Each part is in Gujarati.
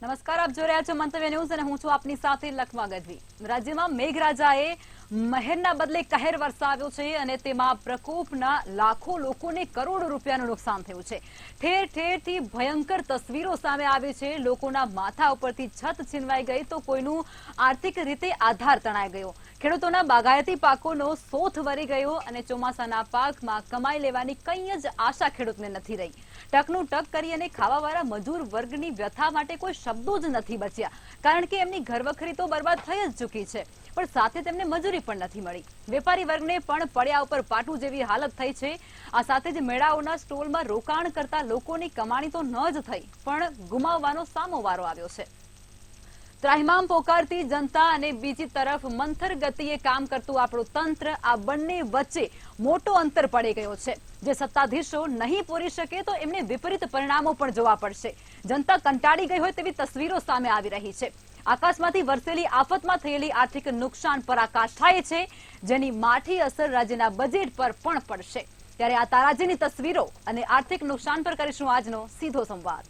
નમસ્કાર, આપ જોઈ રહ્યા છો મંતવ્ય ન્યૂઝ અને હું છું આપની સાથે લખમા ગઢવી। રાજ્યમાં મેઘરાજાએ મહેરના બદલે કહેર વરસાવ્યો છે અને તેમાં પ્રકોપના લાખો લોકોને કરોડો રૂપિયાનું નુકસાન થયું છે। ઠેર ઠેરથી ભયંકર તસવીરો સામે આવી છે। લોકોના માથા ઉપરથી છત છીનવાઈ ગઈ તો કોઈનું આર્થિક રીતે આધાર તણાઈ ગયો। ખેડૂતોના બાગાયતી પાકોનો સોથ વરી ગયો અને ચોમાસાના પાકમાં કમાઈ લેવાની કંઈ જ આશા ખેડૂતને નથી રહી। ટકનું ટક કરી અને ખાવાવાળા મજૂર વર્ગની વ્યથા માટે કોઈ શબ્દો જ નથી બચ્યા, કારણ કે એમની ઘરવખરી તો બરબાદ થઈ જ ચૂકી છે, પણ સાથે તેમને મજૂરી પણ નથી મળી। વેપારી વર્ગને પણ પડ્યા ઉપર પાટું જેવી હાલત થઈ છે। આ સાથે જ મેળાઓના સ્ટોલમાં રોકાણ કરતા લોકોની કમાણી તો ન જ થઈ, પણ ગુમાવવાનો સામો વારો આવ્યો છે। ત્રાહિમામ પોકારતી જનતા અને બીજી તરફ મંથર ગતિએ કામ કરતું આપણું તંત્ર, આ બંને વચ્ચે મોટો અંતર પડી ગયો છે। જે સત્તાધીશો નહીં પૂરી શકે તો એમને વિપરીત પરિણામો પણ જોવા પડશે। જનતા કંટાળી ગઈ હોય તેવી તસવીરો સામે આવી રહી છે। આકાશમાંથી વરસેલી આફતમાં થયેલી આર્થિક નુકસાન પરાકાષ્ઠ થાય છે, જેની માઠી અસર રાજ્યના બજેટ પર પણ પડશે। ત્યારે આ તારાજીની તસવીરો અને આર્થિક નુકસાન પર કરીશું આજનો સીધો સંવાદ।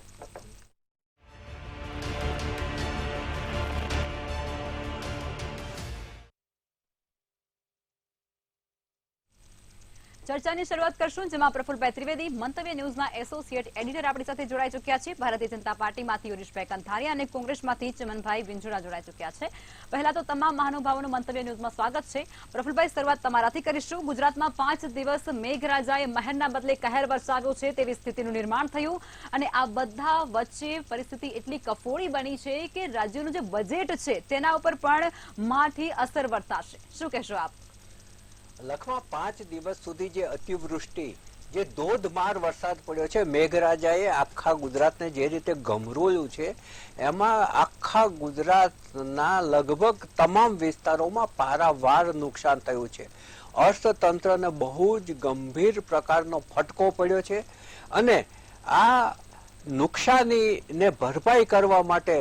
ચર્ચાની શરૂઆત કરશું, જેમાં પ્રફુલભાઈ ત્રિવેદી મંતવ્ય ન્યૂઝના એસોસિએટ એડિટર આપણી સાથે જોડાઈ ચૂક્યા છે। ભારતીય જનતા પાર્ટીમાંથી યુરીશભાઈ કંથારિયા અને કોંગ્રેસમાંથી ચમનભાઈ વિંજોડા જોડાઈ ચૂક્યા છે। પહેલા તો તમામ મહાનુભાવોનું મંતવ્ય ન્યૂઝમાં સ્વાગત છે। પ્રફુલભાઈ, શરૂઆત તમારાથી કરીશું। ગુજરાતમાં 5 દિવસ મેઘરાજાએ મહેરના બદલે કહેર વરસાવ્યો છે તેવી સ્થિતિનું નિર્માણ થયું અને આ બધા વચ્ચે પરિસ્થિતિ એટલી કફોડી બની છે કે રાજ્યનું જે બજેટ છે તેના ઉપર પણ માઠી અસર વર્તાશે। શું કહેશો આપ? લખમાં 5 દિવસ સુધી જે અતિવૃષ્ટિ, જે ધોધમાર વરસાદ પડ્યો છે, મેઘરાજાએ આખા ગુજરાતને જે રીતે ગમરોળ્યું છે, એમાં આખા ગુજરાતના લગભગ તમામ વિસ્તારોમાં પારાવાર નુકસાન થયું છે। અર્થતંત્રને બહુ જ ગંભીર પ્રકારનો ફટકો પડ્યો છે અને આ નુકસાનીને ભરપાઈ કરવા માટે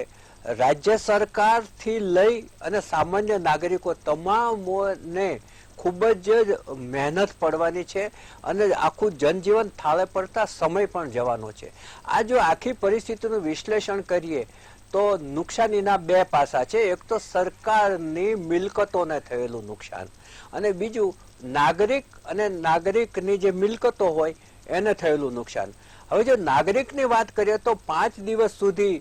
રાજ્ય સરકારથી લઈ અને સામાન્ય નાગરિકો તમામને ખૂબ જ મહેનત પડવાની છે અને આખું જનજીવન થાળે પડતા સમય પણ જવાનો છે। આ જો આખી પરિસ્થિતિનું વિશ્લેષણ કરીએ તો નુકસાનીના બે પાસા છે। એક તો સરકારની મિલકતોને થયેલું નુકસાન અને બીજું નાગરિક અને નાગરિકની જે મિલકતો હોય એને થયેલું નુકસાન। હવે જો નાગરિકની વાત કરીએ તો 5 દિવસ સુધી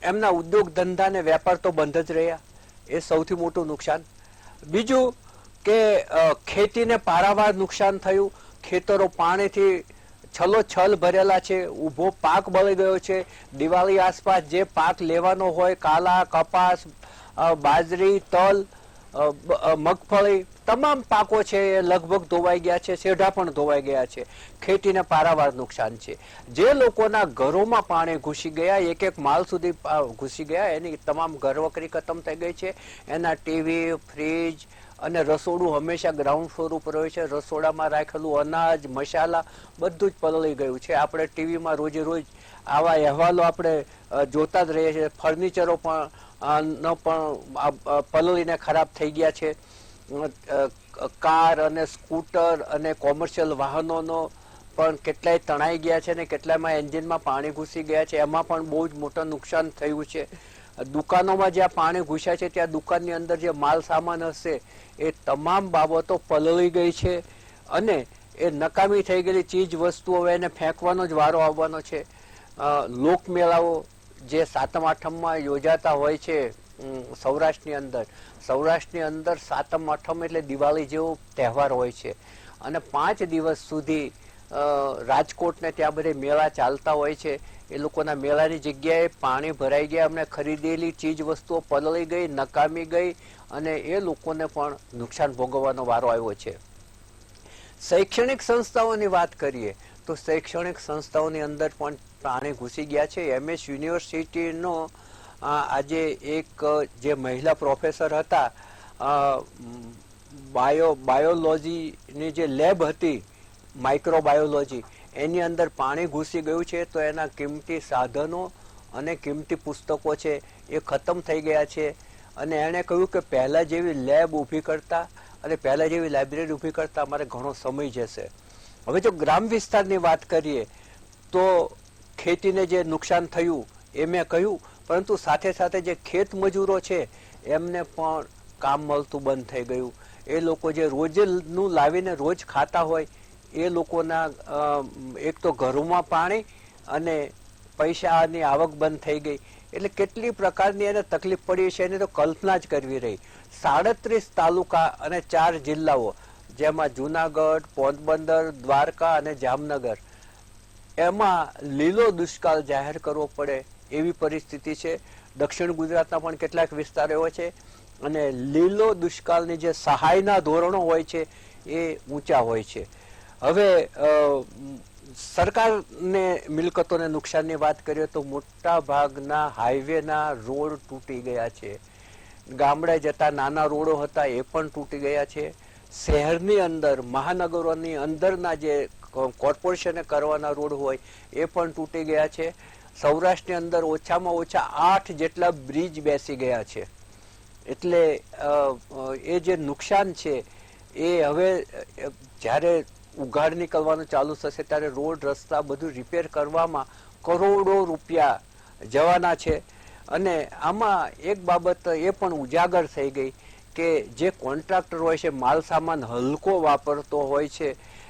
એમના ઉદ્યોગ ધંધા ને વેપાર તો બંધ જ રહ્યા, એ સૌથી મોટું નુકસાન। બીજું કે ખેતીને પારાવાર નુકસાન થયું। ખેતરો પાણીથી છલોછલ ભરેલા છે, ઊભો પાક બળી ગયો છે। દિવાળી આસપાસ જે પાક લેવાનો હોય, કાલા, કપાસ, બાજરી, તલ, મગફળી, તમામ પાકો છે એ લગભગ ધોવાઈ ગયા છે, શેઢા પણ ધોવાઈ ગયા છે। ખેતીને પારાવાર નુકસાન છે। જે લોકોના ઘરોમાં પાણી ઘૂસી ગયા, એક એક માળ સુધી ઘૂસી ગયા, એની તમામ ઘરવખરી ખતમ થઈ ગઈ છે। એના ટીવી, ફ્રીજ અને રસોડું હંમેશા ગ્રાઉન્ડ ફ્લોર ઉપર હોય છે। રસોડામાં રાખેલું અનાજ, મસાલા બધું જ પલળી ગયું છે। આપણે ટીવીમાં રોજે રોજ આવા અહેવાલો આપણે જોતા જ રહીએ છીએ। ફર્નિચરો પણ પલળીને ખરાબ થઈ ગયા છે। કાર અને સ્કૂટર અને કોમર્શિયલ વાહનોનો પણ કેટલાય તણાઈ ગયા છે અને કેટલાયમાં એન્જિનમાં પાણી ઘૂસી ગયા છે, એમાં પણ બહુ જ મોટું નુકસાન થયું છે। દુકાનોમાં જ્યાં પાણી ઘૂસ્યા છે ત્યાં દુકાનની અંદર જે માલ સામાન હશે એ તમામ બાબતો પલળી ગઈ છે અને એ નકામી થઈ ગયેલી ચીજ વસ્તુઓ હવે એને ફેંકવાનો જ વારો આવવાનો છે। લોકમેળાઓ જે 7મ 8મમાં યોજાતા હોય છે સૌરાષ્ટ્રની અંદર 7મ 8મ એટલે દિવાળી જેવો તહેવાર હોય છે અને 5 દિવસ સુધી રાજકોટને ત્યાં બધે મેળા ચાલતા હોય છે। એ લોકોના મેળાની જગ્યાએ પાણી ભરાઈ ગયા, એમને ખરીદેલી ચીજ વસ્તુઓ પલળી ગઈ, નકામી ગઈ અને એ લોકોને પણ નુકસાન ભોગવવાનો વારો આવ્યો છે। શૈક્ષણિક સંસ્થાઓની વાત કરીએ તો શૈક્ષણિક સંસ્થાઓની અંદર પણ પાણી ઘૂસી ગયા છે। MS યુનિવર્સિટીનો આજે એક જે મહિલા પ્રોફેસર હતા, બાયોલોજીની જે લેબ હતી, માઇક્રોબાયોલોજી, એની અંદર પાણી ઘૂસી ગયું છે તો એના કિંમતી સાધનો અને કિંમતી પુસ્તકો છે એ ખતમ થઈ ગયા છે અને એણે કહ્યું કે પહેલાં જેવી લેબ ઊભી કરતા અને પહેલાં જેવી લાઇબ્રેરી ઊભી કરતા અમારે ઘણો સમય જશે। હવે જો ગ્રામ વિસ્તારની વાત કરીએ તો ખેતીને જે નુકસાન થયું એ મેં કહ્યું, પરંતુ સાથે સાથે જે ખેત મજૂરો છે એમને પણ કામ મળતું બંધ થઈ ગયું. એ લોકો જે રોજનું લાવીને રોજ ખાતા હોય એ લોકોના એક તો ઘરોમાં પાણી અને પૈસાની આવક બંધ થઈ ગઈ. એટલે કેટલી પ્રકારની એને તકલીફ પડી છે એની તો કલ્પના જ કરવી રહી. 37 તાલુકા અને 4 જિલ્લાઓ જેમાં જુનાગઢ, પોરબંદર, દ્વારકા અને જામનગર એમાં લીલો દુષ્કાળ જાહેર કરવો પડે એવી પરિસ્થિતિ છે. દક્ષિણ ગુજરાતના પણ કેટલાક વિસ્તારો એવા છે અને લીલો દુષ્કાળની જે સહાયના ધોરણો હોય છે એ ઊંચા હોય છે. હવે સરકારને મિલકતોને નુકસાનની વાત કરીએ તો મોટા ભાગના હાઈવેના રોડ તૂટી ગયા છે. ગામડે જતા નાના રોડો હતા એ પણ તૂટી ગયા છે. શહેરની અંદર મહાનગરોની અંદરના જે કોર્પોરેશને કરવાના રોડ હોય એ પણ તૂટી ગયા છે. સૌરાષ્ટ્રની અંદર ઓછામાં ઓછા 8 જેટલા બ્રિજ બેસી ગયા છે. એટલે એ જે નુકસાન છે એ હવે જ્યારે ઉઘાડ નીકળવાનું ચાલુ થશે ત્યારે રોડ રસ્તા બધું રિપેર કરવામાં કરોડો રૂપિયા જવાના છે. અને આમાં એક બાબત એ પણ ઉજાગર થઈ ગઈ કે જે કોન્ટ્રાક્ટર હોય છે માલ સામાન હલકો વાપરતો હોય છે.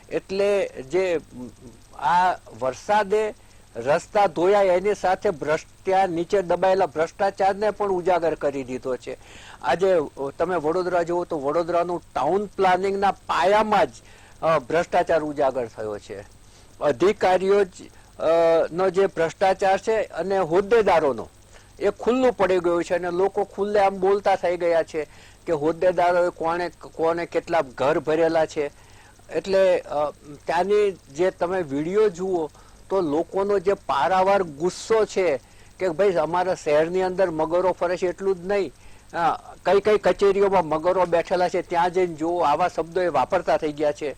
એટલે જે આ વરસાદે રસ્તા ધોયા એની સાથે ત્યાં નીચે દબાયેલા ભ્રષ્ટાચારને પણ ઉજાગર કરી દીધો છે. આજે તમે વડોદરા જુઓ તો વડોદરાનું ટાઉન પ્લાનિંગના પાયામાં જ ભ્રષ્ટાચાર ઉજાગર થયો છે. અધિકારીઓ નો જે ભ્રષ્ટાચાર છે અને હોદ્દેદારોનો એ ખુલ્લું પડી ગયું છે અને લોકો ખુલ્લે આમ બોલતા થઈ ગયા છે કે હોદ્દેદારોએ કોને કેટલા ઘર ભરેલા છે. એટલે ત્યાંની જે તમે વિડીયો જુઓ તો લોકોનો જે પારાવાર ગુસ્સો છે કે ભાઈ અમારા શહેરની અંદર મગરો ફરે છે એટલું જ નહીં, કઈ કઈ કચેરીઓમાં મગરો બેઠેલા છે ત્યાં જઈને જુઓ, આવા શબ્દો એ વાપરતા થઈ ગયા છે.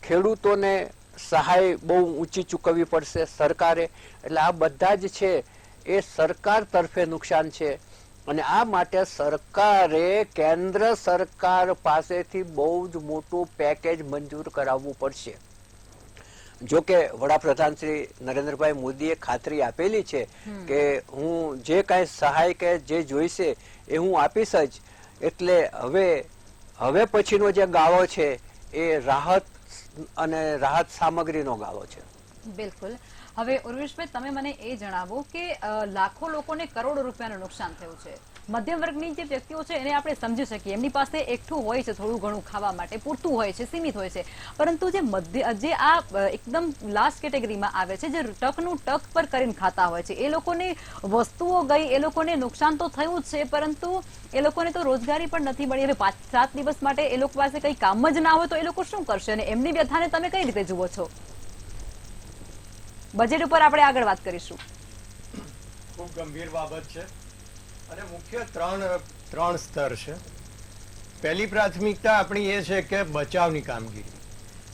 ખેડૂતોને સહાય બહુ ઊંચી ચૂકવવી પડશે સરકારે. એટલે આ બધા જ છે એ સરકાર તરફે નુકસાન છે અને આ માટે સરકારે કેન્દ્ર સરકાર પાસેથી બહુ જ મોટું પેકેજ મંજૂર કરાવવું પડશે. જો કે વડાપ્રધાન શ્રી નરેન્દ્રભાઈ મોદીએ ખાતરી આપેલી છે કે હું જે કાંઈ સહાય કે જે જોઈશે એ હું આપીશ જ. એટલે હવે પછીનો જે ગાળો છે એ રાહત અને રાહત સામગ્રીનો ગાળો છે. બિલકુલ. હવે ઉર્વેશભાઈ, તમે મને એ જણાવો કે લાખો લોકોને કરોડો રૂપિયાનું નુકસાન થયું છે. મધ્યમ વર્ગની જે વ્યક્તિઓ છે એને આપણે સમજી શકીએ, એમની પાસે એકઠું હોય છે થોડું ઘણું ખાવા માટે, પૂરતું હોય છે, સીમિત હોય છે. પરંતુ જે આ એકદમ લાસ્ટ કેટેગરીમાં આવે છે, જે ટકનું ટક પર કરીને ખાતા હોય છે, એ લોકોની વસ્તુઓ ગઈ, એ લોકોને નુકસાન તો થયું જ છે, પરંતુ એ લોકોને તો રોજગારી પણ નથી મળી. હવે 5-7 દિવસ માટે એ લોકો પાસે કઈ કામ જ ના હોય તો એ લોકો શું કરશે અને એમની વ્યથાને તમે કઈ રીતે જુઓ છો? બજેટ ઉપર આપણે આગળ વાત કરીશું. ખૂબ ગંભીર બાબત છે અને મુખ્ય ત્રણ સ્તર છે. પહેલી પ્રાથમિકતા આપણી એ છે કે બચાવની કામગીરી.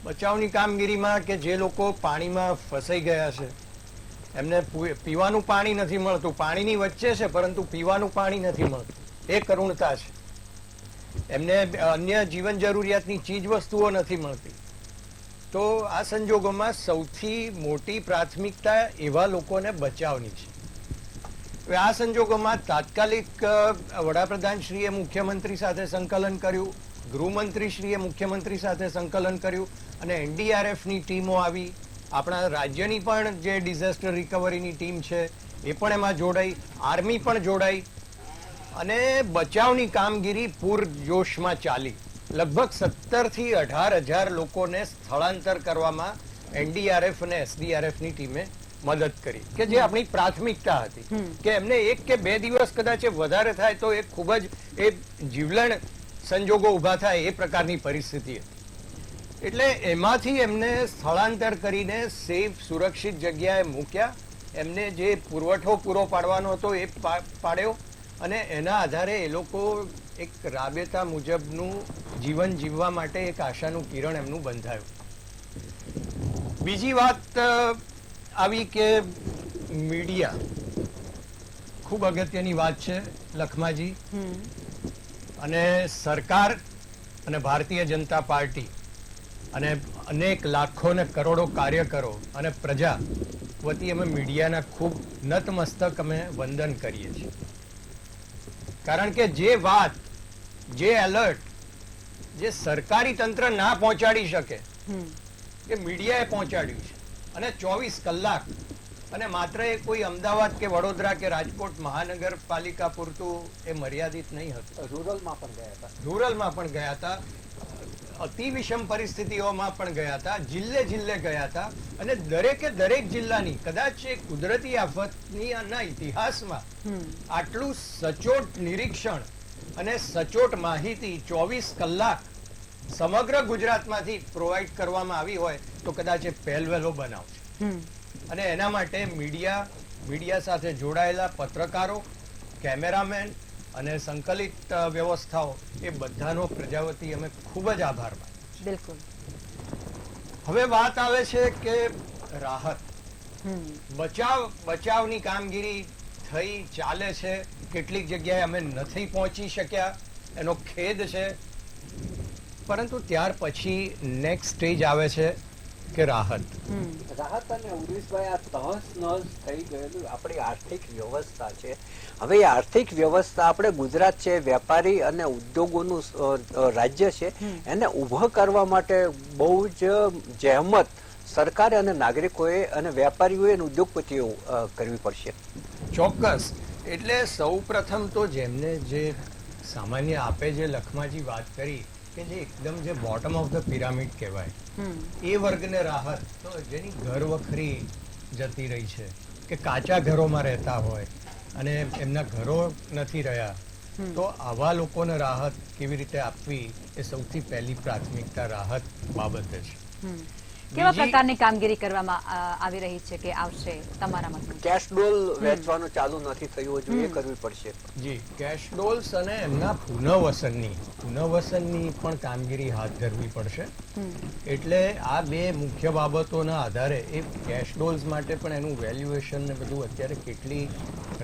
બચાવની કામગીરીમાં કે જે લોકો પાણીમાં ફસાઈ ગયા છે, એમને પીવાનું પાણી નથી મળતું, પાણીની વચ્ચે છે પરંતુ પીવાનું પાણી નથી મળતું, એ કરુણતા છે. એમને અન્ય જીવન જરૂરિયાતની ચીજ વસ્તુઓ નથી મળતી. તો આ સંજોગોમાં સૌથી મોટી પ્રાથમિકતા એવા લોકોને બચાવની છે. હવે આ સંજોગોમાં તાત્કાલિક વડાપ્રધાનશ્રીએ મુખ્યમંત્રી સાથે સંકલન કર્યું, ગૃહમંત્રીશ્રીએ મુખ્યમંત્રી સાથે સંકલન કર્યું અને એનડીઆરએફની ટીમો આવી. આપણા રાજ્યની પણ જે ડિઝાસ્ટર રિકવરીની ટીમ છે એ પણ એમાં જોડાઈ, આર્મી પણ જોડાઈ અને બચાવની કામગીરી પૂરજોશમાં ચાલી. લગભગ 17,000 થી 18,000 લોકોને સ્થળાંતર કરવામાં એનડીઆરએફ અને એસડીઆરએફની ટીમે મદદ કરી, કે જે આપણી પ્રાથમિકતા હતી કે એમને 1 કે 2 દિવસ કદાચ વધારે થાય તો એ ખૂબ જ એ જીવલેણ સંજોગો ઊભા થાય એ પ્રકારની પરિસ્થિતિ હતી. એટલે એમાંથી એમને સ્થળાંતર કરીને સેફ સુરક્ષિત જગ્યાએ મૂક્યા. એમને જે પુરવઠો પૂરો પાડવાનો હતો એ પાડ્યો અને એના આધારે એ લોકો એક રાબેતા મુજબનું જીવન જીવવા માટે એક આશાનું કિરણ એમનું બંધાયું. બીજી વાત આવી કે મીડિયા ખૂબ અગત્યની વાત છે લખમાજી. અને સરકાર અને ભારતીય જનતા પાર્ટી અને અનેક લાખો ને કરોડો કાર્યકરો અને પ્રજા વતી અમે મીડિયાના ખૂબ નતમસ્તક અમે વંદન કરીએ છીએ. કારણ કે જે વાત, જે એલર્ટ, જે સરકારી તંત્ર ના પહોંચાડી શકે એ મીડિયાએ પહોંચાડ્યું છે. અને 24 કલાક, અને માત્ર એ કોઈ અમદાવાદ કે વડોદરા કે રાજકોટ મહાનગરપાલિકા પૂરતું એ મર્યાદિત નહીં હતું. રૂરલમાં પણ ગયા હતા. રૂરલમાં પણ ગયા હતા, અતિ વિષમ પરિસ્થિતિઓમાં પણ ગયા હતા, જિલ્લે જિલ્લે ગયા હતા. અને દરેકે દરેક જિલ્લાની, કદાચ એ કુદરતી આફતની ઇતિહાસમાં આટલું સચોટ નિરીક્ષણ અને સચોટ માહિતી 24 કલાક સમગ્ર ગુજરાતમાંથી પ્રોવાઈડ કરવામાં આવી હોય તો કદાચ એ પહેલવહેલો બનાવ છે. અને એના માટે મીડિયા સાથે જોડાયેલા પત્રકારો, કેમેરામેન અને સંકલિત વ્યવસ્થાઓ, એ બધાનો પ્રજાવતી અમે ખૂબ જ આભાર માનીએ. બિલકુલ. હવે વાત આવે છે કે રાહત, બચાવની કામગીરી થઈ ચાલે છે. કેટલીક જગ્યાએ અમે નથી પહોંચી શક્યા, એનો ખેદ છે. પરંતુ ત્યાર પછી નેક્સ્ટ સ્ટેજ આવે છે કે રાહત. અને ઉર્વિશભાઈ, આ તહસ નહસ થઈ ગયેલું આપણી આર્થિક વ્યવસ્થા છે. હવે એ આર્થિક વ્યવસ્થા, આપણે ગુજરાત છે વેપારી અને ઉદ્યોગોનું રાજ્ય છે, એને ઊભો કરવા માટે બહુ જ જહેમત સરકારે અને નાગરિકોએ અને વેપારીઓએ અને ઉદ્યોગપતિઓ કરવી પડશે. ચોક્કસ. એટલે સૌ પ્રથમ તો જેમને જે સામાન્ય આપે જે લખમાજી વાત કરી કે જે એકદમ જે બોટમ ઓફ ધ પિરામિડ કહેવાય, એ વર્ગને રાહત, તો જેની ઘર વખરી જતી રહી છે કે કાચા ઘરોમાં રહેતા હોય અને એમના ઘરો નથી રહ્યા, તો આવા લોકોને રાહત કેવી રીતે આપવી એ સૌથી પહેલી પ્રાથમિકતા રાહત બાબતે છે. કેવા પ્રકારની કામગીરી કરવામાં આવી રહી છે કે આવશે તમારા મતે? કેશ ડોલ વેચવાનું ચાલુ નથી થયું હજુ, એ કરવી પડશે. જી, કેશ ડોલ્સ અને એમના પુનઃવસનની પણ કામગીરી હાથ ધરવી પડશે. એટલે આ બે મુખ્ય બાબતોના આધારે એ કેશ ડોલ્સ માટે પણ એનું વેલ્યુએશન ને બધું અત્યારે કેટલી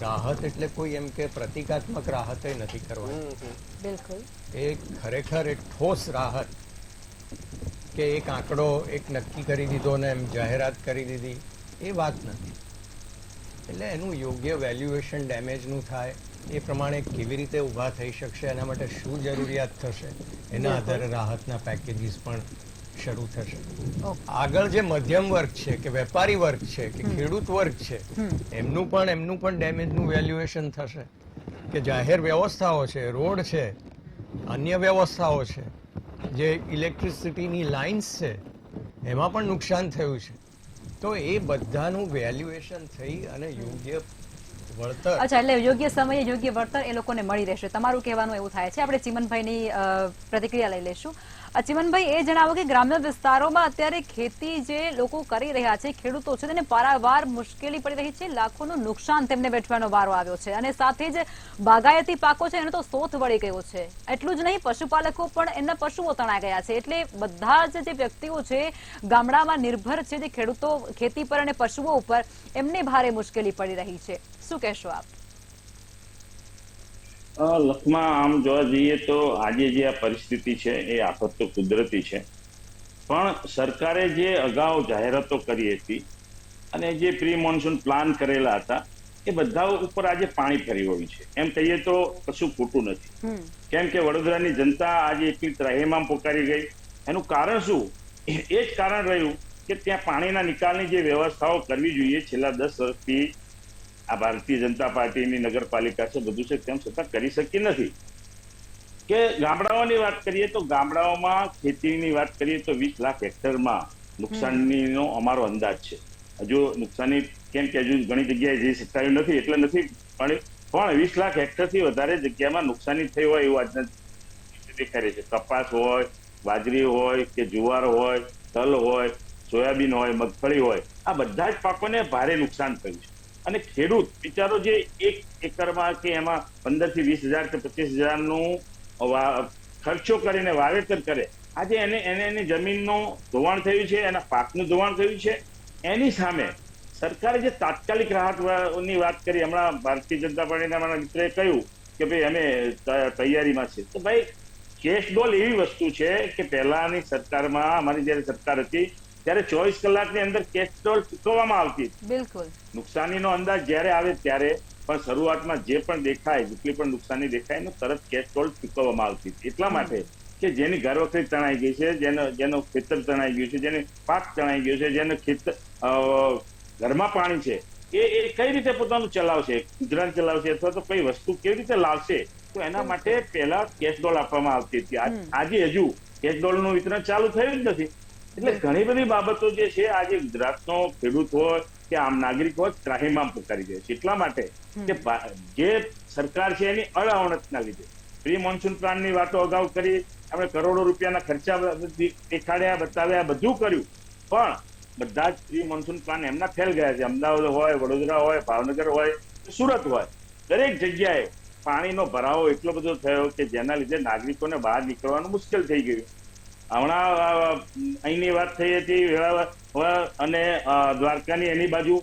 રાહત, એટલે કોઈ એમ કે પ્રતિકાત્મક રાહત નથી કરવાની. બિલકુલ. એ ખરેખર એક ઠોસ રાહત કે એક આંકડો એક નક્કી કરી દીધો ને એમ જાહેરાત કરી દીધી, એ વાત નથી. એટલે એનું યોગ્ય વેલ્યુએશન ડેમેજનું થાય, એ પ્રમાણે કેવી રીતે ઊભા થઈ શકશે, એના માટે શું જરૂરિયાત થશે, એના આધારે રાહતના પેકેજીસ પણ શરૂ થશે. આગળ જે મધ્યમ વર્ગ છે કે વેપારી વર્ગ છે કે ખેડૂત વર્ગ છે, એમનું પણ ડેમેજનું વેલ્યુએશન થશે. કે જાહેર વ્યવસ્થાઓ છે, રોડ છે, અન્ય વ્યવસ્થાઓ છે, જે ઇલેક્ટ્રિસિટીની લાઇન્સ છે, એમાં પણ નુકસાન થયું છે. તો એ બધાનું વેલ્યુએશન થઈ અને યોગ્ય વળતર. અચ્છા, એટલે યોગ્ય સમયે યોગ્ય વળતર એ લોકોને મળી રહેશે, તમારું કહેવાનું એવું થાય છે. આપણે ચિમનભાઈની પ્રતિક્રિયા લઈ લેશું. ચિમનભાઈ, એ જણાવો કે ગ્રામ્ય વિસ્તારોમાં અત્યારે ખેતી જે લોકો કરી રહ્યા છે, ખેડૂતો છે, તેને પારાવાર મુશ્કેલી પડી રહી છે, લાખોનું નુકસાન તેમને વેઠવાનો વારો આવ્યો છે. અને સાથે જ બાગાયતી પાકો છે, એનો તો સોથ વળી ગયો છે. એટલું જ નહીં, પશુપાલકો પણ એમના પશુઓ તણાઈ ગયા છે. એટલે બધા જ જે વ્યક્તિઓ છે ગામડામાં નિર્ભર છે, જે ખેડૂતો ખેતી પર અને પશુઓ ઉપર, એમને ભારે મુશ્કેલી પડી રહી છે. શું કહેશો આપ? લખમાં આમ જોવા જઈએ તો આજે જે આ પરિસ્થિતિ છે એ આફત તો કુદરતી છે, પણ સરકારે જે અગાઉ જાહેરાતો કરી હતી અને જે પ્રી મોન્સૂન પ્લાન કરેલા હતા, એ બધા ઉપર આજે પાણી ફરી વળ્યું છે. એમ કહીએ તો કશું ખોટું નથી. કેમ કે વડોદરાની જનતા આજે એટલી ત્રાહિમામ પોકારી ગઈ. એનું કારણ શું? એ જ કારણ રહ્યું કે ત્યાં પાણીના નિકાલની જે વ્યવસ્થાઓ કરવી જોઈએ છેલ્લા 10 વર્ષથી આ ભારતીય જનતા પાર્ટીની નગરપાલિકા છે, બધું છે, તેમ છતાં કરી શકી નથી. કે ગામડાઓની વાત કરીએ તો ગામડાઓમાં ખેતીની વાત કરીએ તો 20 લાખ હેક્ટરમાં નુકસાનીનો અમારો અંદાજ છે. હજુ નુકસાની કેમ કે હજુ ઘણી જગ્યાએ જઈ શકાયું નથી એટલે નથી, પણ 20 લાખ હેક્ટરથી વધારે જગ્યામાં નુકસાની થઈ હોય એવું આજના દેખાઈ રહી છે. કપાસ હોય, બાજરી હોય કે જુવાર હોય, તલ હોય, સોયાબીન હોય, મગફળી હોય, આ બધા જ પાકોને ભારે નુકસાન થયું છે. અને ખેડૂત બિચારો જે 1 એકરમાં કે એમાં 15 થી 20 હજાર કે 25 હજારનું ખર્ચો કરીને વાવેતર કરે, આજે એની જમીનનું ધોવાણ થયું છે, એના પાકનું ધોવાણ થયું છે. એની સામે સરકારે જે તાત્કાલિક રાહતની વાત કરી, હમણાં ભારતીય જનતા પાર્ટીના મારા મિત્રએ કહ્યું કે ભાઈ અમે તૈયારીમાં છે. તો ભાઈ કેશ ડોલ એવી વસ્તુ છે કે પહેલાની સરકારમાં, અમારી જયારે સરકાર હતી ત્યારે 24 કલાકની અંદર કેશ ડોલ ચૂકવવામાં આવતી હતી. બિલકુલ. નુકસાનીનો અંદાજ જ્યારે આવે ત્યારે પણ શરૂઆતમાં જે પણ દેખાય, જેટલી પણ નુકસાની દેખાય એનું તરત કેશ ડોલ ચૂકવવામાં આવતી હતી. એટલા માટે કે જેની ઘર વખરી તણાઈ ગઈ છે, જેનું ખેતર તણાઈ ગયું છે, જેને પાક તણાઈ ગયો છે, જેને ઘરમાં પાણી છે, એ કઈ રીતે પોતાનું ચલાવશે, ગુજરાન ચલાવશે અથવા તો કઈ વસ્તુ કેવી રીતે લાવશે, તો એના માટે પહેલા કેશ ડોલ આપવામાં આવતી હતી. આજે હજુ કેશ ડોલનું વિતરણ ચાલુ થયું જ નથી. એટલે ઘણી બધી બાબતો જે છે આજે ગુજરાતનો ખેડૂત હોય કે આમ નાગરિક હોય ત્રાહિમામ પુકારી જાય છે. એટલા માટે કે જે સરકાર છે એની અણઅવણતના લીધે પ્રી મોન્સૂન પ્લાનની વાતો અગાઉ કરી, આપણે કરોડો રૂપિયાના ખર્ચા દેખાડ્યા, બતાવ્યા, બધું કર્યું, પણ બધા જ પ્રી મોન્સૂન પ્લાન એમના ફેલ ગયા છે. અમદાવાદ હોય, વડોદરા હોય, ભાવનગર હોય, સુરત હોય, દરેક જગ્યાએ પાણીનો ભરાવો એટલો બધો થયો કે જેના લીધે નાગરિકોને બહાર નીકળવાનું મુશ્કેલ થઈ ગયું. હમણાં અહીંની વાત થઈ હતી વેળાવળ અને દ્વારકાની એની બાજુ,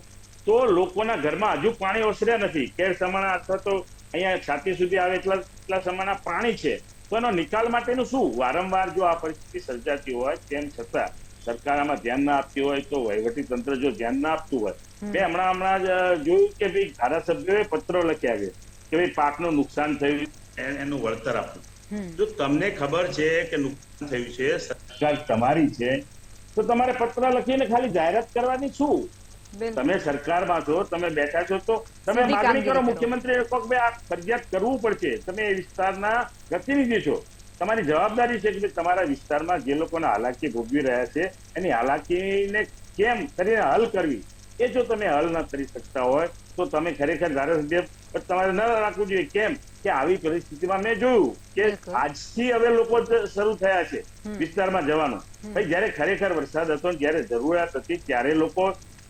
તો લોકોના ઘરમાં હજુ પાણી ઓસર્યા નથી. કેર સમાણા અથવા તો અહીંયા છાતી સુધી આવે એટલા સમાણા પાણી છે, તો એનો નિકાલ માટેનું શું? વારંવાર જો આ પરિસ્થિતિ સર્જાતી હોય તેમ છતાં સરકાર આમાં ધ્યાન ના આપતી હોય તો વહીવટી તંત્ર જો ધ્યાન ના આપતું હોય, મેં હમણાં જ જોયું કે ભાઈ ધારાસભ્યોએ પત્રો લખ્યા છે કે ભાઈ પાકનું નુકસાન થયું એનું વળતર આપવું. જો તમને ખબર છે કે નુકસાન થયું છે, સરકાર તમારી છે, તો તમારે પત્ર લખીને ખાલી જાહેરાત કરવાની શું? તમે સરકારમાં છો, તમે બેઠા છો, તો તમે માગણી કરો. મુખ્યમંત્રી કહો કે આ ફરજિયાત કરવું પડશે. તમે એ વિસ્તારના પ્રતિનિધિ છો, તમારી જવાબદારી છે કે તમારા વિસ્તારમાં જે લોકોને હાલાકી ભોગવી રહ્યા છે એની હાલાકીને કેમ કરીને હલ કરવી. એ જો તમે હલ ન કરી શકતા હોય તો તમે ખરેખર ધારાસભ્ય તમારે ન રાખવું જોઈએ. કેમ કે આવી પરિસ્થિતિમાં મેં જોયું કે આજથી હવે લોકો શરૂ થયા છે વિસ્તારમાં જવાનું. ભાઈ જયારે ખરેખર વરસાદ હતો, જયારે જરૂરિયાત હતી, ત્યારે લોકો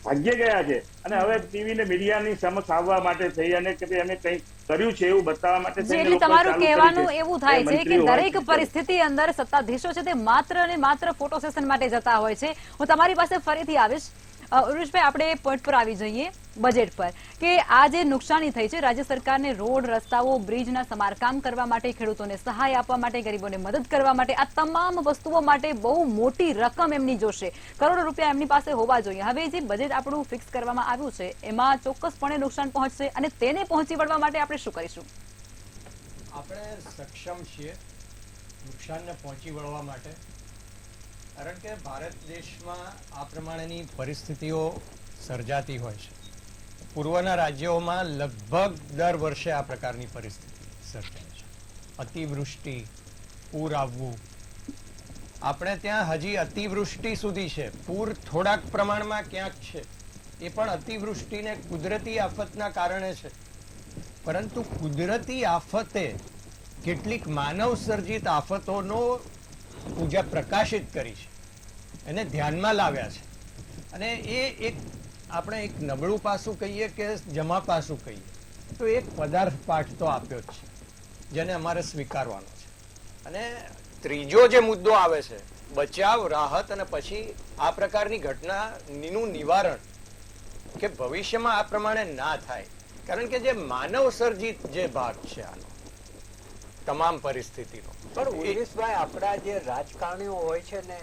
ભાગ્ય ગયા છે. અને હવે ટીવી ને મીડિયાની સમક્ષ આવવા માટે થઈ અને કે અમે કંઈ કર્યું છે એવું બતાવવા માટે એટલે તમારું કહેવાનું એવું થાય છે કે દરેક પરિસ્થિતિ અંદર સત્તાધીશો છે તે માત્ર અને માત્ર ફોટો સેશન માટે જતા હોય છે. હું તમારી પાસે ફરીથી આવીશ. ઉરુષભાઈ, આપણે પોઈન્ટ પર આવી જઈએ, બજેટ પર, કે આ જે નુકસાની થઈ છે, રાજ્ય સરકારને રોડ, રસ્તાઓ, બ્રિજના સમારકામ કરવા માટે, ખેડૂતોને સહાય આપવા માટે, ગરીબોને મદદ કરવા માટે, આ તમામ વસ્તુઓ માટે બહુ મોટી રકમ એમની જોશે, કરોડો રૂપિયા એમની પાસે હોવા જોઈએ. હવે જે બજેટ આપણું ફિક્સ કરવામાં આવ્યું છે એમાં ચોક્કસપણે નુકસાન પહોંચશે અને તેને પહોંચી વળવા માટે આપણે શું કરીશું? આપણે સક્ષમ છીએ નુકસાનને પહોંચી વળવા માટે, કારણ કે ભારત દેશમાં આ પ્રમાણેની પરિસ્થિતિઓ સર્જાતી હોય છે. પૂર્વના રાજ્યોમાં લગભગ દર વર્ષે આ પ્રકારની પરિસ્થિતિ સર્જાય છે. અતિવૃષ્ટિ, પૂર આવવું. આપણે ત્યાં હજી અતિવૃષ્ટિ સુધી છે, પૂર થોડાક પ્રમાણમાં ક્યાંક છે, એ પણ અતિવૃષ્ટિને કુદરતી આફતના કારણે છે. પરંતુ કુદરતી આફતે કેટલીક માનવ સર્જિત આફતોનો પૂજા પ્રકાશિત કરી છે, એને ધ્યાનમાં લાવ્યા છે. અને એ આપણે એક નબળું પાસું કહીએ કે જમા પાસું કહીએ તો એક પદાર્થ પાઠ તો આપ્યો જ છે, જેને અમારે સ્વીકારવાનો છે. અને ત્રીજો જે મુદ્દો આવે છે, બચાવ, રાહત અને પછી આ પ્રકારની ઘટનાનું નિવારણ, કે ભવિષ્યમાં આ પ્રમાણે ના થાય. કારણ કે જે માનવ સર્જિત જે ભાગ છે આનો તમામ પરિસ્થિતિનો, પણ ઉર્વિશભાઈ, આપણા જે રાજકારણીઓ હોય છે ને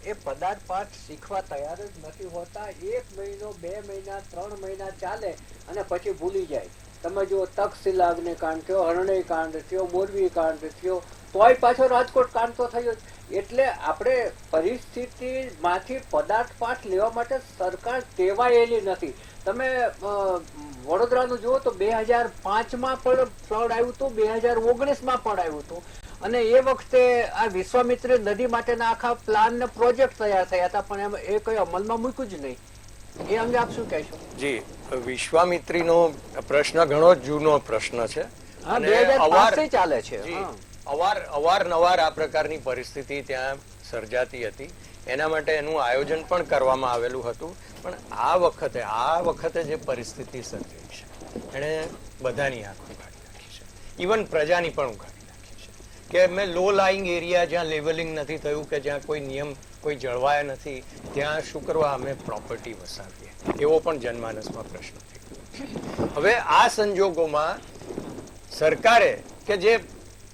એ પદાર્થ પાઠ શીખવા તૈયાર જ નથી હોતા. 1 મહિનો, 2 મહિના, 3 મહિના ચાલે અને પછી ભૂલી જાય. તમે જો તક્ષશિલા અગ્નિકાંડ થયો, હરણેય કાંડ થયો, મોરબી કાંડ થયો, તોય પાછો રાજકોટ કાંડ તો થયો. એટલે આપણે પરિસ્થિતિમાંથી પદાર્થ પાઠ લેવા માટે સરકાર ટેવાયેલી નથી. તમે વડોદરાનું જુઓ તો 2005માં પણ ફ્લડ આવ્યું હતું, 2019માં પણ આવ્યું હતું. અને એ વખતે આ વિશ્વામિત્રી નદી માટેના આખા પ્લાન ને પ્રોજેક્ટ તૈયાર થયા હતા, પણ એમ એ કઈ અમલમાં મૂક્યું જ નહીં. એ અંગે આપ શું કહેશો? જી, વિશ્વામિત્રીનો પ્રશ્ન ઘણો જૂનો પ્રશ્ન છે. હા, 2005 ચાલે છે. અવારનવાર આ પ્રકારની પરિસ્થિતિ ત્યાં સર્જાતી હતી. એના માટે એનું આયોજન પણ કરવામાં આવેલું હતું. પણ આ વખતે જે પરિસ્થિતિ સર્જાઈ છે એણે બધાની આંખ ઉઘાડી નાખી છે, ઇવન પ્રજાની પણ ઉઘાડી નાખી છે. કે અમે લો લાઈંગ એરિયા જ્યાં લેવલિંગ નથી થયું, કે જ્યાં કોઈ નિયમ કોઈ જળવાયા નથી, ત્યાં શું કરવા અમે પ્રોપર્ટી વસાવીએ, એવો પણ જનમાનસમાં પ્રશ્ન થયો. હવે આ સંજોગોમાં સરકારે કે જે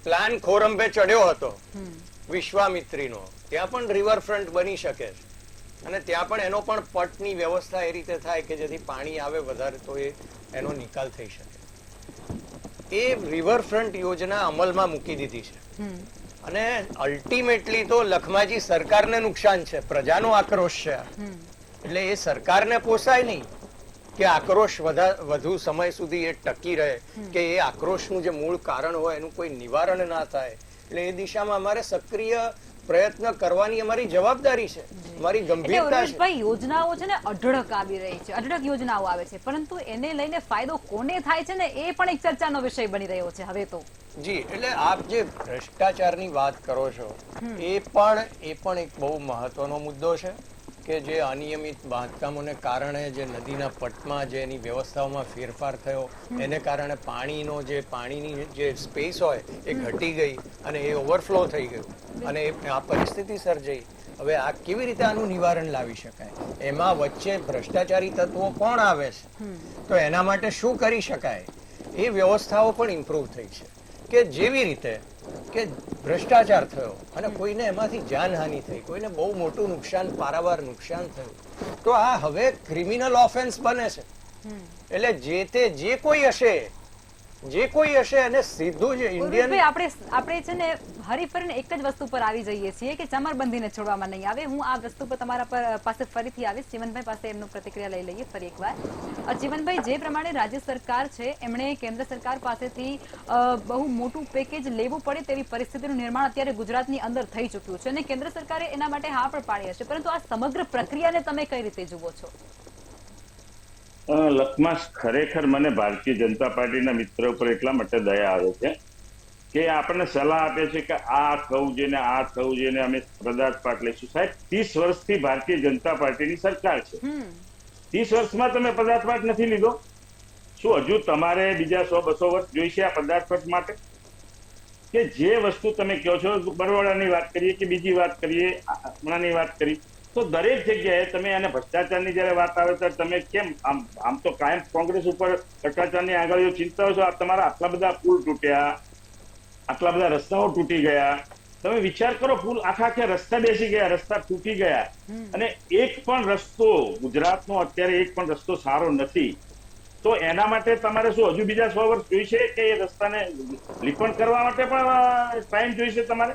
પ્લાન ખોરંભે ચડ્યો હતો વિશ્વામિત્રીનો, ત્યાં પણ રિવરફ્રન્ટ બની શકે છે, અને ત્યાં પણ એનો પણ પટની વ્યવસ્થા એ રીતે થાય કે જેથી પાણી આવે વધારે તો એનો નિકાલ થઈ શકે. એ રિવરફ્રન્ટ યોજના અમલમાં મૂકી દીધી છે અને અલ્ટિમેટલી તો લખમાજી સરકારને નુકસાન છે, પ્રજાનો આક્રોશ છે. એટલે એ સરકારને પોસાય નહીં કે આક્રોશ વધુ સમય સુધી એ ટકી રહે, કે એ આક્રોશનું જે મૂળ કારણ હોય એનું કોઈ નિવારણ ના થાય. એટલે એ દિશામાં અમારે સક્રિય પ્રયત્ન કરવાની અમારી જવાબદારી છે, અમારી ગંભીરતા છે. ભાઈ યોજનાઓ છે ને અઢળક આવી રહી છે, અઢળક યોજનાઓ આવે છે, પરંતુ એને લઈને ફાયદો કોને થાય છે ને એ પણ એક ચર્ચાનો વિષય બની રહ્યો છે હવે તો. જી, એટલે આપ જે ભ્રષ્ટાચારની વાત કરો છો એ પણ એક બહુ મહત્વનો મુદ્દો છે કે જે અનિયમિત બાંધકામોને કારણે જે નદીના પટમાં જે એની વ્યવસ્થાઓમાં ફેરફાર થયો એને કારણે પાણીની જે સ્પેસ હોય એ ઘટી ગઈ અને એ ઓવરફ્લો થઈ ગયું અને આ પરિસ્થિતિ સર્જાઈ. હવે આ કેવી રીતે આનું નિવારણ લાવી શકાય? એમાં વચ્ચે ભ્રષ્ટાચારી તત્વો કોણ આવે છે, તો એના માટે શું કરી શકાય એ વ્યવસ્થાઓ પણ ઇમ્પ્રૂવ થઈ છે. કે જેવી રીતે કે ભ્રષ્ટાચાર થયો અને કોઈને એમાંથી જાનહાનિ થઈ, કોઈને બહુ મોટું નુકસાન, પારાવાર નુકસાન થયું, તો આ હવે ક્રિમિનલ ઓફેન્સ બને છે. એટલે જે કોઈ હશે અને સીધું જ ઇન્ડિયન આપણે છે ને હરીફરીને એક જ વસ્તુ પર આવી જઈએ છીએ કે ચમરબંધીને છોડવામાં નહીં આવે. હું આ વસ્તુ પર તમારા પાસે ફરીથી આવીશ. જીવનભાઈ પાસે એમનું પ્રતિક્રિયા લઈ લઈએ ફરી એકવાર. જીવનભાઈ, જે પ્રમાણે રાજ્ય સરકાર છે એમણે કેન્દ્ર સરકાર પાસેથી બહુ મોટું પેકેજ લેવું પડે તેવી પરિસ્થિતિનું નિર્માણ અત્યારે ગુજરાતની અંદર થઈ ચૂક્યું છે અને કેન્દ્ર સરકારે એના માટે હા પણ પાડી હશે, પરંતુ આ સમગ્ર પ્રક્રિયાને તમે કઈ રીતે જુઓ છો? લખમાં ખરેખર મને ભારતીય જનતા પાર્ટીના મિત્ર ઉપર એટલા માટે દયા આવે છે કે આપણને સલાહ આપે છે કે આ થવું જોઈએ ને આ થવું જોઈએ ને અમે પદાર્થ લઈશું. સાહેબ, 30 વર્ષથી ભારતીય જનતા પાર્ટીની સરકાર છે. 30 વર્ષમાં તમે પદાર્થ નથી લીધો? શું હજુ તમારે બીજા 100-200 વર્ષ જોઈશે આ પદાર્થ માટે? કે જે વસ્તુ તમે કહો છો, બરોડાની વાત કરીએ કે બીજી વાત કરીએ, હમણાંની વાત કરી, તો દરેક જગ્યાએ તમે અને ભ્રષ્ટાચારની જયારે વાત આવે ત્યારે તમે કેમ આમ તો કાયમ કોંગ્રેસ ઉપર ભ્રષ્ટાચારની આગળ ચિંતા છો. તમારા આટલા બધા પુલ તૂટ્યા, આટલા બધા રસ્તાઓ તૂટી ગયા. તમે વિચાર કરો, પુલ આખા રસ્તા બેસી ગયા, રસ્તા તૂટી ગયા અને એક પણ રસ્તો ગુજરાતનો અત્યારે એક પણ રસ્તો સારો નથી. તો એના માટે તમારે શું હજુ બીજા 100 વર્ષ જોઈશે કે એ રસ્તાને લીપણ કરવા માટે પણ ટાઈમ જોઈશે તમારે?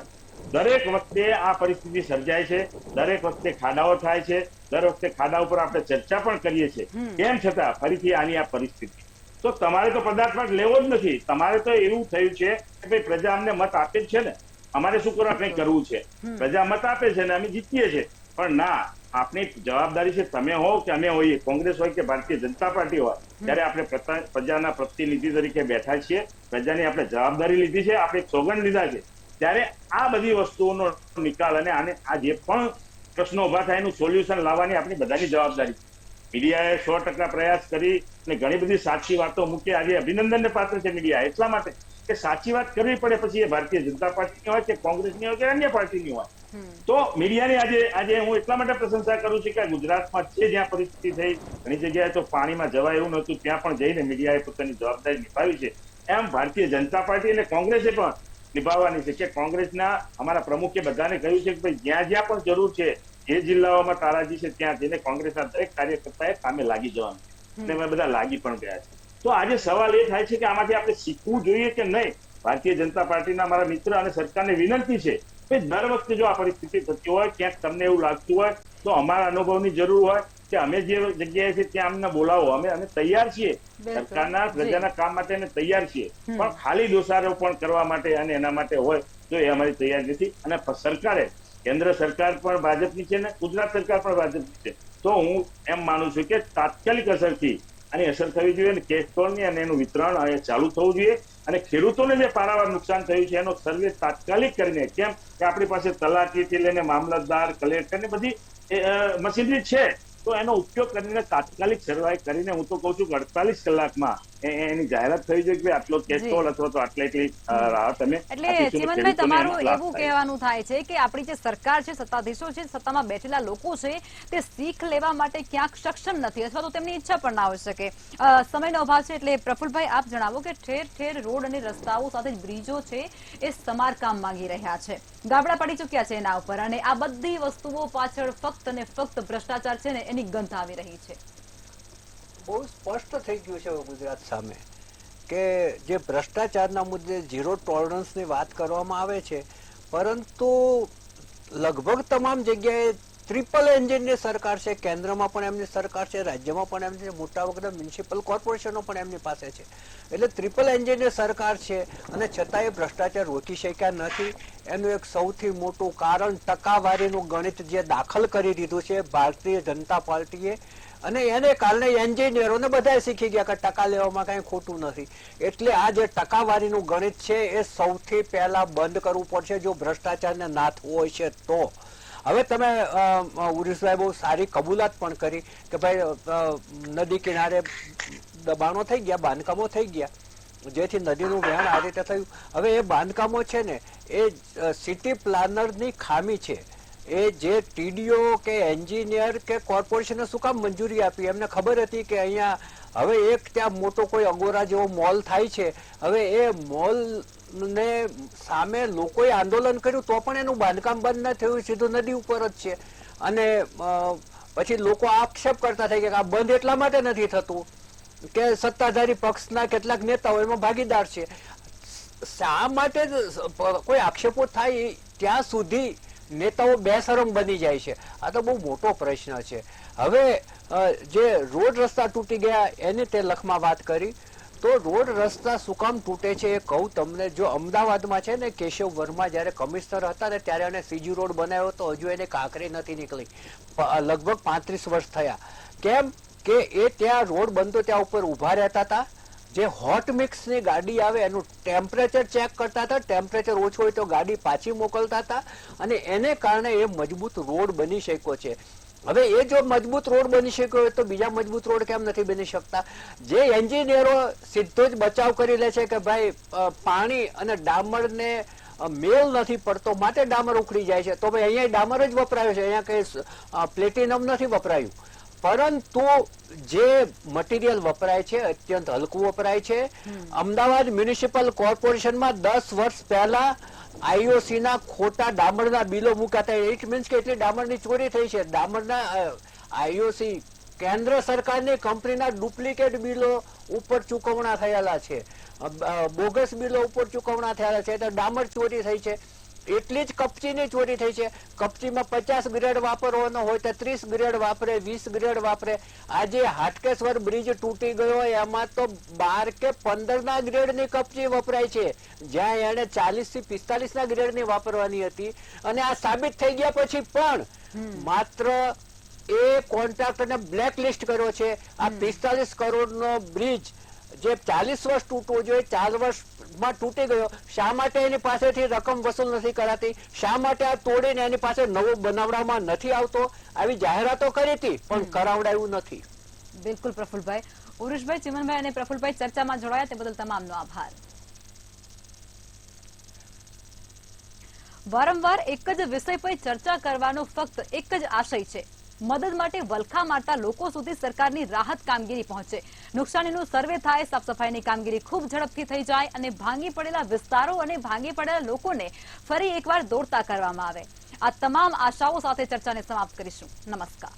દરેક વખતે આ પરિસ્થિતિ સર્જાય છે, દરેક વખતે ખાડાઓ થાય છે, દર વખતે ખાડા ઉપર આપણે ચર્ચા પણ કરીએ છીએ. તેમ છતાં ફરીથી આની આ પરિસ્થિતિ. તો તમારે તો પદાર્થ લેવો જ નથી. તમારે તો એવું થયું છે કે ભાઈ પ્રજા અમને મત આપે જ છે ને, અમારે શું કરવા કંઈ કરવું છે? પ્રજા મત આપે છે ને અમે જીતીએ છીએ. પણ ના, આપણી જવાબદારી છે, તમે હો કે અમે હોઈએ, કોંગ્રેસ હોય કે ભારતીય જનતા પાર્ટી હોય, ત્યારે આપણે પ્રજાના પ્રતિનિધિ તરીકે બેઠા છીએ, પ્રજાની આપણે જવાબદારી લીધી છે, આપણે સોગંદ લીધા છે. ત્યારે આ બધી વસ્તુઓનો નિકાલ અને આ જે પણ પ્રશ્નો ઉભા થાય એનું સોલ્યુશન લાવવાની આપણી બધાની જવાબદારી. મીડિયાએ 100% પ્રયાસ કરી અને ઘણી બધી સાચી વાતો મૂકી. આજે અભિનંદનને પાત્ર છે મીડિયા એટલા માટે કે સાચી વાત કરવી પડે, પછી એ ભારતીય જનતા પાર્ટીની હોય કે કોંગ્રેસની હોય કે અન્ય પાર્ટીની હોય. તો મીડિયાની આજે હું એટલા માટે પ્રશંસા કરું છું કે ગુજરાતમાં જે જ્યાં પરિસ્થિતિ થઈ, ઘણી જગ્યાએ તો પાણીમાં જવાય એવું નહોતું, ત્યાં પણ જઈને મીડિયાએ પોતાની જવાબદારી નિભાવી છે. એમ ભારતીય જનતા પાર્ટી અને કોંગ્રેસે પણ નિભાવવાની છે. કે કોંગ્રેસના અમારા પ્રમુખે બધાને કહ્યું છે કે ભાઈ જ્યાં જ્યાં પણ જરૂર છે, જે જિલ્લાઓમાં તારાજી છે, ત્યાં જઈને કોંગ્રેસના દરેક કાર્યકર્તાએ કામે લાગી જવાનું. અને અમે બધા લાગી પણ ગયા છે. તો આજે સવાલ એ થાય છે કે આમાંથી આપણે શીખવું જોઈએ કે નહીં? ભારતીય જનતા પાર્ટીના અમારા મિત્ર અને સરકારને વિનંતી છે કે દર વખતે જો આ પરિસ્થિતિ થતી હોય, ક્યાંક તમને એવું લાગતું હોય, તો અમારા અનુભવની જરૂર હોય કે અમે જે જગ્યાએ છે ત્યાં અમને બોલાવો, અમે તૈયાર છીએ. સરકારના પ્રજાના કામ માટે અમે તૈયાર છીએ, પણ ખાલી દોષારોપણ કરવા માટે અને એના માટે હોય તો એ અમારી તૈયાર નથી. અને સરકારે, કેન્દ્ર સરકાર પણ ભાજપની છે ને ગુજરાત સરકાર પણ ભાજપની છે. તો હું એમ માનું છું કે તાત્કાલિક અસરથી આની અસર થવી જોઈએ અને કેશતોડની અને એનું વિતરણ ચાલુ થવું જોઈએ. અને ખેડૂતોને જે પારાવાર નુકસાન થયું છે એનો સર્વે તાત્કાલિક કરીને, કેમ કે આપણી પાસે તલાટીથી લઈને મામલતદાર, કલેક્ટર ને બધી મશીનરી છે, તો એનો ઉપયોગ કરીને તાત્કાલિક સર્વે કરીને હું તો કહું છું કે 48 કલાકમાં એની જાહેરાત થઈ છે કે આટલો કેશતોલ અથવા તો એટલી રાહત અમે એટલે આપીશું. ચીમનભાઈ, ખેડૂતોને તમારું એનો લાભ એવું થાય. કહેવાનું થાય છે કે આપણી જે સરકાર છે, સત્તાધીશો છે, સત્તામાં બેઠેલા લોકો છે, તે શીખ લેવા માટે ક્યાંક સક્ષમ નથી અથવા તો તેમની ઈચ્છા પણ ના હોઈ શકે. સમયનો અભાવ છે એટલે પ્રફુલભાઈ, આપ જણાવો કે ઠેર ઠેર રોડ અને રસ્તાઓ સાથે બ્રિજો છે એ સમારકામ માંગી રહ્યા છે, ગાબડા પડી ચૂક્યા છે એના ઉપર, અને આ બધી વસ્તુઓ પાછળ ફક્ત ને ફક્ત ભ્રષ્ટાચાર છે ને એની ગંધ આવી રહી છે. બહુ સ્પષ્ટ થઈ ગયું છે ગુજરાત સામે કે જે ભ્રષ્ટાચારના મુદ્દે ઝીરો ટોલરન્સની વાત કરવામાં આવે છે, પરંતુ લગભગ તમામ જગ્યાએ ટ્રિપલ એન્જિનની સરકાર છે. કેન્દ્રમાં પણ એમની સરકાર છે, રાજ્યમાં પણ એમની, મોટા વખત મ્યુનિસિપલ કોર્પોરેશનો પણ એમની પાસે છે. એટલે ટ્રિપલ એન્જિનની સરકાર છે અને છતાંય ભ્રષ્ટાચાર રોકી શક્યા નથી. એનું એક સૌથી મોટું કારણ ટકાવારીનું ગણિત જે દાખલ કરી દીધું છે ભારતીય જનતા પાર્ટીએ, અને એને કારણે એન્જિનિયરોને બધા શીખી ગયા કે ટકા લેવામાં કઈ ખોટું નથી. એટલે આ જે ટકાવારીનું ગણિત છે એ સૌથી પહેલા બંધ કરવું પડશે જો ભ્રષ્ટાચારને નાથવું હોય છે તો. હવે તમે ઉરેશભાઈ બહુ સારી કબૂલાત પણ કરી કે ભાઈ નદી કિનારે દબાણો થઈ ગયા, બાંધકામો થઈ ગયા, જેથી નદીનું વહેણ આ રીતે થયું. હવે એ બાંધકામો છે ને એ સિટી પ્લાનરની ખામી છે. એ જે ટીડીઓ કે એન્જિનિયર કે કોર્પોરેશને શું કામ મંજૂરી આપી? એમને ખબર હતી કે અહીંયા હવે એક ત્યાં મોટો કોઈ અગોરા જેવો મોલ થાય છે, હવે એ મોલ ને સામે લોકોએ આંદોલન કર્યું તો પણ એનું બાંધકામ બંધ ન થયું, સીધું નદી ઉપર જ છે. અને પછી લોકો આક્ષેપ કરતા થઈ ગયા કે આ બંધ એટલા માટે નથી થતું કે સત્તાધારી પક્ષના કેટલાક નેતાઓ એમાં ભાગીદાર છે. શા માટે કોઈ આક્ષેપો થાય ત્યાં સુધી નેતાઓ બેશરમ બની જાય છે? આ તો બહુ મોટો પ્રશ્ન છે. હવે જે રોડ રસ્તા તૂટી ગયા એની તે લખમાં વાત કરી, તો રોડ રસ્તા શું કામ તૂટે છે એ કહું તમને. જો અમદાવાદમાં છે ને કેશવ વર્મા જયારે કમિશનર હતા ને ત્યારે એને સીજી રોડ બનાવ્યો તો હજુ એને કાંકરી નથી નીકળી, લગભગ 35 વર્ષ થયા. કેમ કે એ ત્યાં રોડ બનતો ત્યાં ઉપર ઉભા રહેતા હતા, જે હોટ મિક્સ ની ગાડી આવે એનું ટેમ્પરેચર ચેક કરતા હતા, ટેમ્પરેચર ઓછું હોય તો ગાડી પાછી મોકલતા હતા, અને એને કારણે એ મજબૂત રોડ બની શક્યો છે. હવે એ જો મજબૂત રોડ બની શક્યો હોય તો બીજા મજબૂત રોડ કેમ નથી બની શકતા? જે એન્જિનિયરો સીધો જ બચાવ કરી લે છે કે ભાઈ પાણી અને ડામરને મેલ નથી પડતો માટે ડામર ઉખડી જાય છે, તો ભાઈ અહીંયા ડામર જ વપરાયું છે, અહીંયા કઈ પ્લેટિનમ નથી વપરાયું. પરંતુ જે મટીરિયલ વપરાય છે અત્યંત હલકું વપરાય છે. અમદાવાદ મ્યુનિસિપલ કોર્પોરેશનમાં 10 વર્ષ પહેલા આઈઓસી ના ખોટા ડામરના બિલો મુકાતા. ઇટ મીન્સ કે એટલી ડામરની ચોરી થઈ છે. ડામરના આઈઓસી કેન્દ્ર સરકારની કંપનીના ડુપ્લિકેટ બિલો ઉપર ચૂકવણા થયેલા છે, બોગસ બિલો ઉપર ચૂકવણા થયેલા છે, તો ડામર ચોરી થઈ છે. એટલી જ કપચીની ચોરી થઈ છે. કપચીમાં 50 ગ્રેડ વાપરવાનો હોય તો 30 ગ્રેડ વાપરે, 20 ગ્રેડ વાપરે. આજે હાટકેશ્વર બ્રિજ તૂટી ગયો એમાં તો 12 કે 15 ના ગ્રેડની કપચી વપરાય છે, જ્યાં એને 40 થી 45 ના ગ્રેડની વાપરવાની હતી. અને આ સાબિત થઈ ગયા પછી પણ માત્ર એ કોન્ટ્રાક્ટરને બ્લેક લિસ્ટ કર્યો છે. આ 45 કરોડનો બ્રિજ જે 40 વર્ષ તૂટવો જોઈએ 4 વર્ષમાં તૂટી ગયો. શા માટે એની પાસેથી રકમ વસૂલ નથી કરાતી? શા માટે આ તોડીને એની પાસે નવો બનાવવામાં નથી આવતો? આવી જાહેરાતો કરી હતી પણ કરાવડાયું નથી. બિલકુલ પ્રફુલભાઈ. ઉરુષભાઈ, ચિમનભાઈ અને પ્રફુલભાઈ ચર્ચામાં જોડાયા તે બદલ તમામનો આભાર. વારંવાર એક જ વિષય પર ચર્ચા કરવાનો ફક્ત એક જ આશય છે, મદદ માટે વલખા મારતા લોકો સુધી સરકારની રાહત કામગીરી પહોંચે, નુકસાનીનું સર્વે થાય, સાફ સફાઈની કામગીરી ખૂબ ઝડપથી થઈ જાય અને ભાંગી પડેલા વિસ્તારો અને ભાંગી પડેલા લોકોને ફરી એકવાર દોડતા કરવામાં આવે. આ તમામ આશાઓ સાથે ચર્ચાને સમાપ્ત કરીશું. નમસ્કાર.